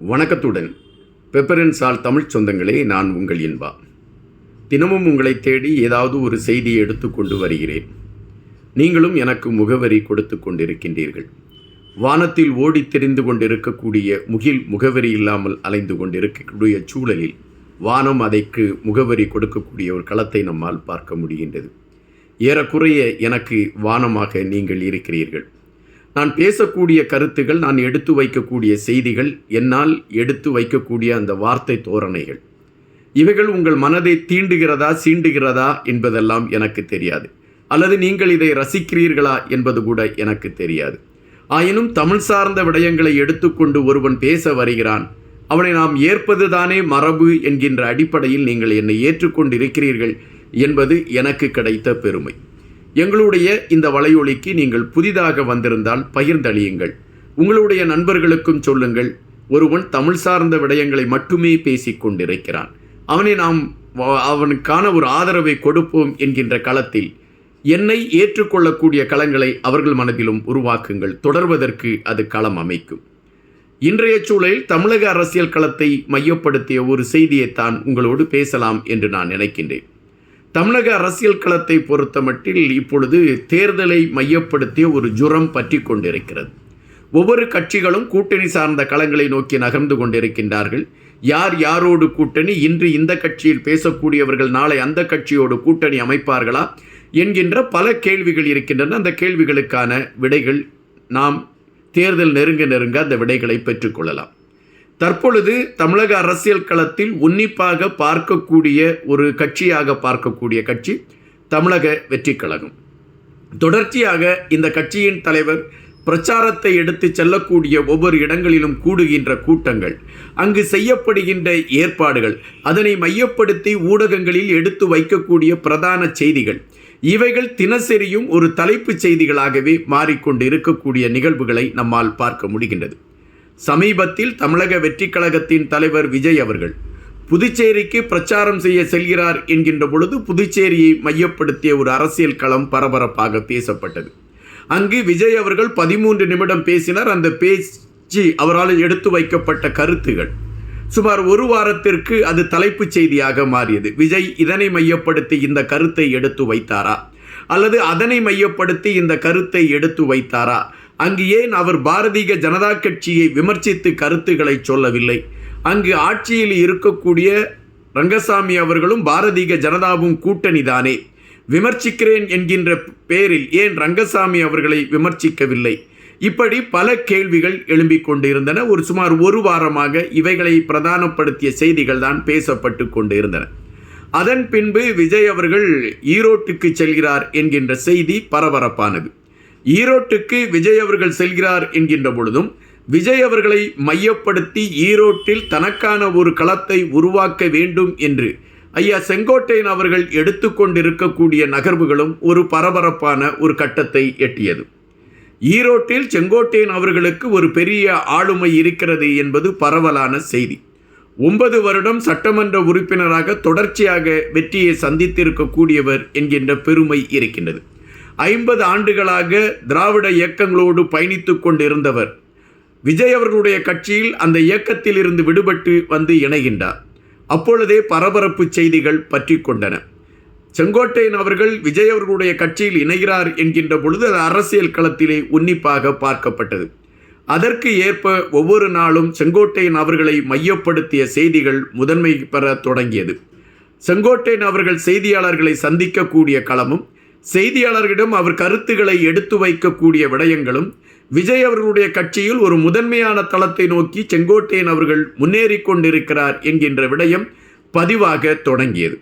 வணக்கத்துடன் பெப்பரன் சால் தமிழ் சொந்தங்களே, நான் உங்கள் இன்பா. தினமும் உங்களை தேடி ஏதாவது ஒரு செய்தியை எடுத்துக்கொண்டு வருகிறேன். நீங்களும் எனக்கு முகவரி கொடுத்து கொண்டிருக்கின்றீர்கள். வானத்தில் ஓடி தெரிந்து கொண்டிருக்கக்கூடிய முகவரி இல்லாமல் அலைந்து கொண்டிருக்கக்கூடிய சூழலில் வானம் அதைக்கு முகவரி கொடுக்கக்கூடிய ஒரு களத்தை நம்மால் பார்க்க முடிகின்றது. ஏறக்குறைய எனக்கு வானமாக நீங்கள் இருக்கிறீர்கள். நான் பேசக்கூடிய கருத்துகள், நான் எடுத்து வைக்கக்கூடிய செய்திகள், என்னால் எடுத்து வைக்கக்கூடிய அந்த வார்த்தை தோரணைகள், இவைகள் உங்கள் மனதை தீண்டுகிறதா சீண்டுகிறதா என்பதெல்லாம் எனக்கு தெரியாது. அல்லது நீங்கள் இதை ரசிக்கிறீர்களா என்பது கூட எனக்கு தெரியாது. ஆயினும் தமிழ் சார்ந்த விடயங்களை எடுத்துக்கொண்டு ஒருவன் பேச வருகிறான். அவனை நாம் ஏற்பதுதானே மரபு என்கின்ற அடிப்படையில் நீங்கள் என்னை ஏற்றுக்கொண்டிருக்கிறீர்கள் என்பது எனக்கு கிடைத்த பெருமை. எங்களுடைய இந்த வலையொலிக்கு நீங்கள் புதிதாக வந்திருந்தால் பகிர்ந்தளியுங்கள். உங்களுடைய நண்பர்களுக்கும் சொல்லுங்கள். ஒருவன் தமிழ் சார்ந்த விடயங்களை மட்டுமே பேசிக் கொண்டிருக்கிறான், அவனுக்கான ஒரு ஆதரவை கொடுப்போம் என்கின்ற களத்தில் என்னை ஏற்றுக்கொள்ளக்கூடிய களங்களை அவர்கள் மனதிலும் உருவாக்குங்கள். தொடர்வதற்கு அது களம் அமைக்கும். இன்றைய சூழலில் தமிழக அரசியல் களத்தை மையப்படுத்திய ஒரு செய்தியைத்தான் உங்களோடு பேசலாம் என்று நான் நினைக்கின்றேன். தமிழக அரசியல் களத்தை பொறுத்தமட்டில் இப்பொழுது தேர்தலை மையப்படுத்திய ஒரு ஜுரம் பற்றி கொண்டிருக்கிறது. ஒவ்வொரு கட்சிகளும் கூட்டணி சார்ந்த களங்களை நோக்கி நகர்ந்து கொண்டிருக்கின்றார்கள். யார் யாரோடு கூட்டணி, இன்று இந்த கட்சியில் பேசக்கூடியவர்கள் நாளை அந்த கட்சியோடு கூட்டணி அமைப்பார்களா என்கின்ற பல கேள்விகள் இருக்கின்றன. அந்த கேள்விகளுக்கான விடைகள் நாம் தேர்தல் நெருங்க அந்த விடைகளை பெற்றுக்கொள்ளலாம். தற்பொழுது தமிழக அரசியல் களத்தில் உன்னிப்பாக பார்க்கக்கூடிய ஒரு கட்சியாக பார்க்கக்கூடிய கட்சி தமிழக வெற்றி கழகம். தொடர்ச்சியாக இந்த கட்சியின் தலைவர் பிரச்சாரத்தை எடுத்து செல்லக்கூடிய ஒவ்வொரு இடங்களிலும் கூடுகின்ற கூட்டங்கள், அங்கு செய்யப்படுகின்ற ஏற்பாடுகள், அதனை மையப்படுத்தி ஊடகங்களில் எடுத்து வைக்கக்கூடிய பிரதான செய்திகள், இவைகள் தினசரியும் ஒரு தலைப்புச் செய்திகளாகவே மாறிக்கொண்டு இருக்கக்கூடிய நிகழ்வுகளை நம்மால் பார்க்க முடிகின்றது. சமீபத்தில் தமிழக வெற்றி கழகத்தின் தலைவர் விஜய் அவர்கள் புதுச்சேரிக்கு பிரச்சாரம் செய்ய செல்கிறார் என்கின்ற பொழுது புதுச்சேரியை மையப்படுத்திய ஒரு அரசியல் களம் பரபரப்பாக பேசப்பட்டது. அங்கு விஜய் அவர்கள் 13 நிமிடம் பேசினார். அந்த பேச்சு அவரால் எடுத்து வைக்கப்பட்ட கருத்துகள் சுமார் ஒரு வாரத்திற்கு அது தலைப்புச் செய்தியாக மாறியது. விஜய் இதனை மையப்படுத்தி இந்த கருத்தை எடுத்து வைத்தாரா, அல்லது அதனை மையப்படுத்தி இந்த கருத்தை எடுத்து வைத்தாரா? அங்கு ஏன் அவர் பாரதிய ஜனதா கட்சியை விமர்சித்து கருத்துக்களை சொல்லவில்லை? அங்கு ஆட்சியில் இருக்கக்கூடிய ரங்கசாமி அவர்களும் பாரதிய ஜனதாவும் கூட்டணி தானே, விமர்சிக்கிறேன் என்கின்ற பேரில் ஏன் ரங்கசாமி அவர்களை விமர்சிக்கவில்லை? இப்படி பல கேள்விகள் எழும்பிக் கொண்டிருந்தன. சுமார் ஒரு வாரமாக இவைகளை பிரதானப்படுத்திய செய்திகள் தான் பேசப்பட்டு கொண்டிருந்தன. அதன் பின்பு விஜய் அவர்கள் ஈரோட்டுக்கு செல்கிறார் என்கின்ற செய்தி பரபரப்பானது. ஈரோட்டுக்கு விஜய் அவர்கள் செல்கிறார் என்கின்ற பொழுதும் விஜய் அவர்களை மையப்படுத்தி ஈரோட்டில் தனக்கான ஒரு களத்தை உருவாக்க வேண்டும் என்று ஐயா செங்கோட்டையன் அவர்கள் எடுத்துக்கொண்டிருக்கக்கூடிய நகர்வுகளும் ஒரு பரபரப்பான ஒரு கட்டத்தை எட்டியது. ஈரோட்டில் செங்கோட்டையன் அவர்களுக்கு ஒரு பெரிய ஆளுமை இருக்கிறது என்பது பரவலான செய்தி. 9 வருடம் சட்டமன்ற உறுப்பினராக தொடர்ச்சியாக வெற்றியை சந்தித்திருக்கக்கூடியவர் என்கின்ற பெருமை இருக்கின்றது. 50 ஆண்டுகளாக திராவிட இயக்கங்களோடு பயணித்து கொண்டிருந்தவர் விஜய் அவர்களுடைய கட்சியில் அந்த இயக்கத்தில் இருந்து விடுபட்டு வந்து இணைகின்றார். அப்பொழுதே பரபரப்பு செய்திகள் பற்றி கொண்டன. செங்கோட்டையன் அவர்கள் விஜய் அவர்களுடைய கட்சியில் இணைகிறார் என்கின்ற பொழுது அது அரசியல் களத்திலே உன்னிப்பாக பார்க்கப்பட்டது. அதற்கு ஏற்ப ஒவ்வொரு நாளும் செங்கோட்டையன் அவர்களை மையப்படுத்திய செய்திகள் முதன்மை பெற தொடங்கியது. செங்கோட்டையன் அவர்கள் செய்தியாளர்களை சந்திக்கக்கூடிய களமும், செய்தியாளர்களிடம் அவர் கருத்துக்களை எடுத்து வைக்கக்கூடிய விடயங்களும் விஜய் அவர்களுடைய கட்சியில் ஒரு முதன்மையான தளத்தை நோக்கி செங்கோட்டையன் அவர்கள் முன்னேறி கொண்டிருக்கிறார் என்கின்ற விடயம் பதிவாக தொடங்கியது.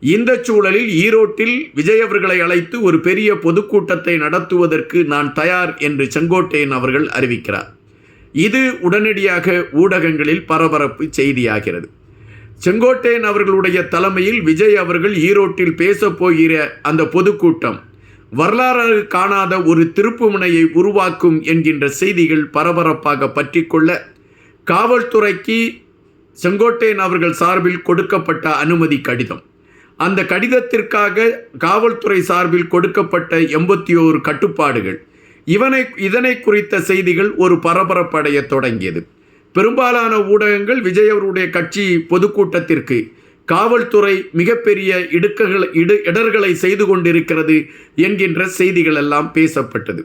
இந்த சூழலில் ஈரோட்டில் விஜய் அவர்களை அழைத்து ஒரு பெரிய பொதுக்கூட்டத்தை நடத்துவதற்கு நான் தயார் என்று செங்கோட்டையன் அவர்கள் அறிவிக்கிறார். இது உடனடியாக ஊடகங்களில் பரபரப்பு செய்தியாகிறது. செங்கோட்டையன் அவர்களுடைய தலைமையில் விஜய் அவர்கள் ஈரோட்டில் பேசப்போகிற அந்த பொதுக்கூட்டம் வரலாறு காணாத ஒரு திருப்புமுனையை உருவாக்கும் என்கின்ற செய்திகள் பரபரப்பாக பற்றி கொள்ள, காவல்துறைக்கு செங்கோட்டையன் அவர்கள் சார்பில் கொடுக்கப்பட்ட அனுமதி கடிதம், அந்த கடிதத்திற்காக காவல்துறை சார்பில் கொடுக்கப்பட்ட 81 கட்டுப்பாடுகள், இதனை குறித்த செய்திகள் ஒரு பரபரப்படைய தொடங்கியது. பெரும்பாலான ஊடகங்கள் விஜய் அவருடைய கட்சி பொதுக்கூட்டத்திற்கு காவல்துறை மிகப்பெரிய இடர்களை செய்து கொண்டிருக்கிறது என்கின்ற செய்திகள் எல்லாம் பேசப்பட்டது.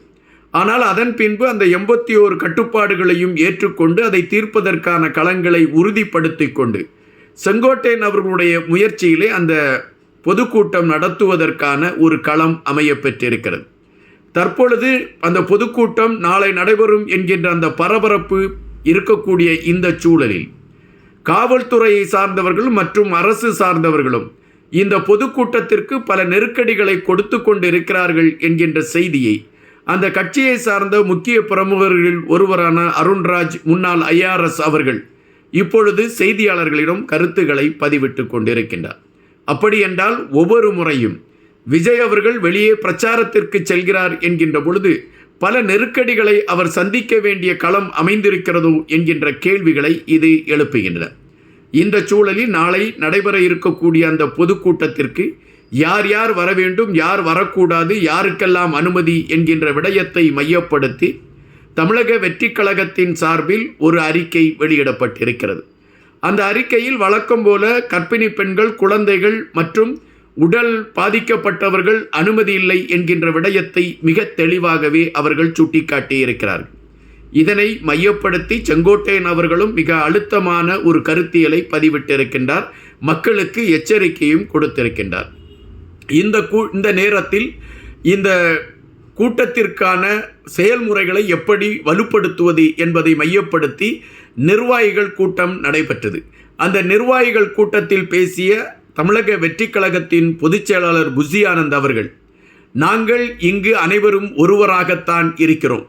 ஆனால் அதன் பின்பு அந்த 81 கட்டுப்பாடுகளையும் ஏற்றுக்கொண்டு அதை தீர்ப்பதற்கான களங்களை உறுதிப்படுத்தி கொண்டு செங்கோட்டையன் அவர்களுடைய முயற்சியிலே அந்த பொதுக்கூட்டம் நடத்துவதற்கான ஒரு களம் அமையப்பெற்றிருக்கிறது. தற்பொழுது அந்த பொதுக்கூட்டம் நாளை நடைபெறும் என்கின்ற அந்த பரபரப்பு இருக்கக்கூடிய இந்த சூழலில் காவல்துறையை சார்ந்தவர்கள் மற்றும் அரசு சார்ந்தவர்களும் இந்த பொதுக்கூட்டத்திற்கு பல நெருக்கடிகளை கொடுத்து கொண்டிருக்கிறார்கள் என்கின்ற செய்தியை அந்த கட்சியை சார்ந்த முக்கிய பிரமுகர்களில் ஒருவரான அருண்ராஜ் முன்னாள் IRS அவர்கள் இப்பொழுது செய்தியாளர்களிடம் கருத்துக்களை பதிவிட்டு கொண்டிருக்கின்றார். அப்படி என்றால் ஒவ்வொரு முறையும் விஜய் அவர்கள் வெளியே பிரச்சாரத்திற்கு செல்கிறார் என்கின்ற பொழுது பல நெருக்கடிகளை அவர் சந்திக்க வேண்டிய களம் அமைந்திருக்கிறதோ என்கின்ற கேள்விகளை இது எழுப்புகின்றன. இந்த சூழலில் நாளை நடைபெற இருக்கக்கூடிய அந்த பொதுக்கூட்டத்திற்கு யார் யார் வர வேண்டும், யார் வரக்கூடாது, யாருக்கெல்லாம் அனுமதி என்கின்ற விடயத்தை மையப்படுத்தி தமிழக வெற்றி கழகத்தின் சார்பில் ஒரு அறிக்கை வெளியிடப்பட்டிருக்கிறது. அந்த அறிக்கையில் வழக்கம் போல கர்ப்பிணி பெண்கள், குழந்தைகள் மற்றும் உடல் பாதிக்கப்பட்டவர்கள் அனுமதி இல்லை என்கின்ற விடயத்தை மிக தெளிவாகவே அவர்கள் சுட்டிக்காட்டியிருக்கிறார்கள். இதனை மையப்படுத்தி செங்கோட்டையன் அவர்களும் மிக அழுத்தமான ஒரு கருத்தியலை பதிவிட்டிருக்கின்றார். மக்களுக்கு எச்சரிக்கையும் கொடுத்திருக்கின்றார். இந்த நேரத்தில் இந்த கூட்டத்திற்கான செயல்முறைகளை எப்படி வலுப்படுத்துவது என்பதை மையப்படுத்தி நிர்வாகிகள் கூட்டம் நடைபெற்றது. அந்த நிர்வாகிகள் கூட்டத்தில் பேசிய தமிழக வெற்றி கழகத்தின் பொதுச் செயலாளர் புஷி ஆனந்த் அவர்கள், நாங்கள் இங்கு அனைவரும் ஒருவராகத்தான் இருக்கிறோம்.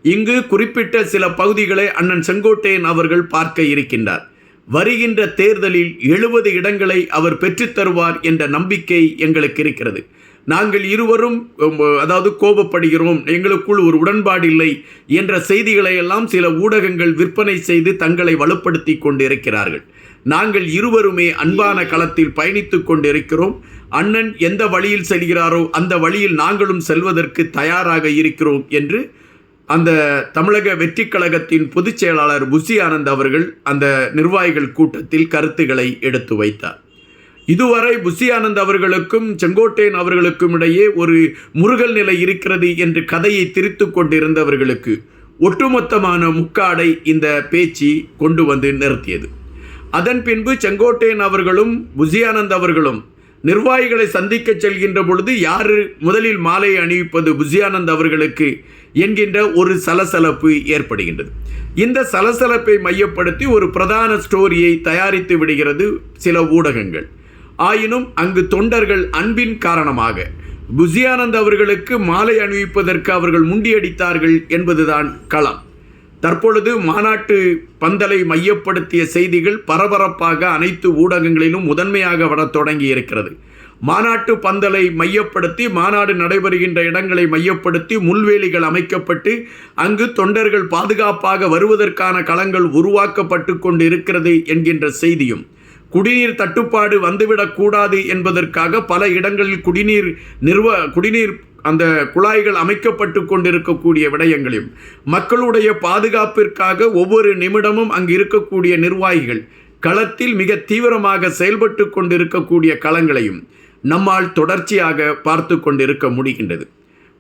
இங்கு குறிப்பிட்ட சில பகுதிகளை அண்ணன் செங்கோட்டையன் அவர்கள் பார்க்க இருக்கின்றார். வருகின்ற தேர்தலில் 70 இடங்களை அவர் பெற்றுத்தருவார் என்ற நம்பிக்கை எங்களுக்கு இருக்கிறது. நாங்கள் இருவரும் கோபப்படுகிறோம், எங்களுக்குள் ஒரு உடன்பாடு இல்லை என்ற செய்திகளை எல்லாம் சில ஊடகங்கள் விற்பனை செய்து தங்களை வலுப்படுத்தி கொண்டிருக்கிறார்கள். நாங்கள் இருவருமே அன்பான களத்தில் பயணித்து கொண்டிருக்கிறோம். அண்ணன் எந்த வழியில் செல்கிறாரோ அந்த வழியில் நாங்களும் செல்வதற்கு தயாராக இருக்கிறோம் என்று அந்த தமிழக வெற்றி கழகத்தின் பொதுச் செயலாளர் புஷி ஆனந்த் அவர்கள் அந்த நிர்வாகிகள் கூட்டத்தில் கருத்துக்களை எடுத்து வைத்தார். இதுவரை புஷி ஆனந்த் அவர்களுக்கும் செங்கோட்டையன் அவர்களுக்கும் இடையே ஒரு முருகல் நிலை இருக்கிறது என்று கதையை திரித்து கொண்டிருந்தவர்களுக்கு ஒட்டுமொத்தமான முக்காடை இந்த பேச்சு கொண்டு வந்து நிறுத்தியது. அதன் பின்பு செங்கோட்டையன் அவர்களும் புஷி ஆனந்த் அவர்களும் நிர்வாகிகளை சந்திக்க செல்கின்ற பொழுது யார் முதலில் மாலை அணிவிப்பது புஷி ஆனந்த் அவர்களுக்கு என்கின்ற ஒரு சலசலப்பு ஏற்படுகின்றது. இந்த சலசலப்பை மையப்படுத்தி ஒரு பிரதான ஸ்டோரியை தயாரித்து விடுகிறது சில ஊடகங்கள். ஆயினும் அங்கு தொண்டர்கள் அன்பின் காரணமாக புஷி ஆனந்த் அவர்களுக்கு மாலை அணிவிப்பதற்கு அவர்கள் முண்டியடித்தார்கள் என்பதுதான் களம். தற்பொழுது மாநாட்டு பந்தலை மையப்படுத்திய செய்திகள் பரபரப்பாக அனைத்து ஊடகங்களிலும் முதன்மையாக வர தொடங்கி இருக்கிறது. மாநாட்டு பந்தலை மையப்படுத்தி மாநாடு நடைபெறுகின்ற இடங்களை மையப்படுத்தி முள்வேலிகள் அமைக்கப்பட்டு அங்கு தொண்டர்கள் பாதுகாப்பாக வருவதற்கான களங்கள் உருவாக்கப்பட்டு கொண்டு இருக்கிறது என்கின்ற செய்தியும், குடிநீர் தட்டுப்பாடு வந்துவிடக்கூடாது என்பதற்காக பல இடங்களில் குடிநீர் அந்த குழாய்கள் அமைக்கப்பட்டு கொண்டிருக்கக்கூடிய விடயங்களையும், மக்களுடைய பாதுகாப்பிற்காக ஒவ்வொரு நிமிடமும் அங்கு இருக்கக்கூடிய நிர்வாகிகள் களத்தில் மிக தீவிரமாக செயல்பட்டு கொண்டிருக்கக்கூடிய களங்களையும் நம்மால் தொடர்ச்சியாக பார்த்து கொண்டிருக்க முடிகின்றது.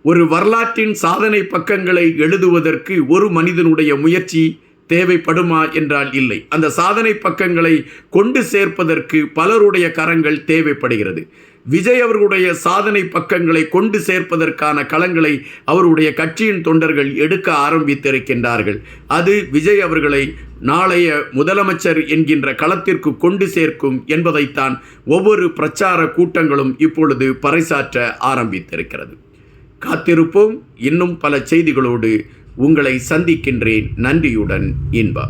ஒரு வரலாற்றின் சாதனை பக்கங்களை எழுதுவதற்கு ஒரு மனிதனுடைய முயற்சி தேவைப்படுமா என்றால் இல்லை. அந்த சாதனை பக்கங்களை கொண்டு சேர்ப்பதற்கு பலருடைய கரங்கள் தேவைப்படுகிறது. விஜய் அவர்களுடைய சாதனை பக்கங்களை கொண்டு சேர்ப்பதற்கான களங்களை அவருடைய கட்சியின் தொண்டர்கள் எடுக்க ஆரம்பித்திருக்கின்றார்கள். அது விஜய் அவர்களை நாளைய முதலமைச்சர் என்கின்ற களத்திற்கு கொண்டு சேர்க்கும் என்பதைத்தான் ஒவ்வொரு பிரச்சார கூட்டங்களும் இப்பொழுது பறைசாற்ற ஆரம்பித்திருக்கிறது. காத்திருப்போம். இன்னும் பல செய்திகளோடு உங்களை சந்திக்கின்றேன். நன்றியுடன் இன்பா.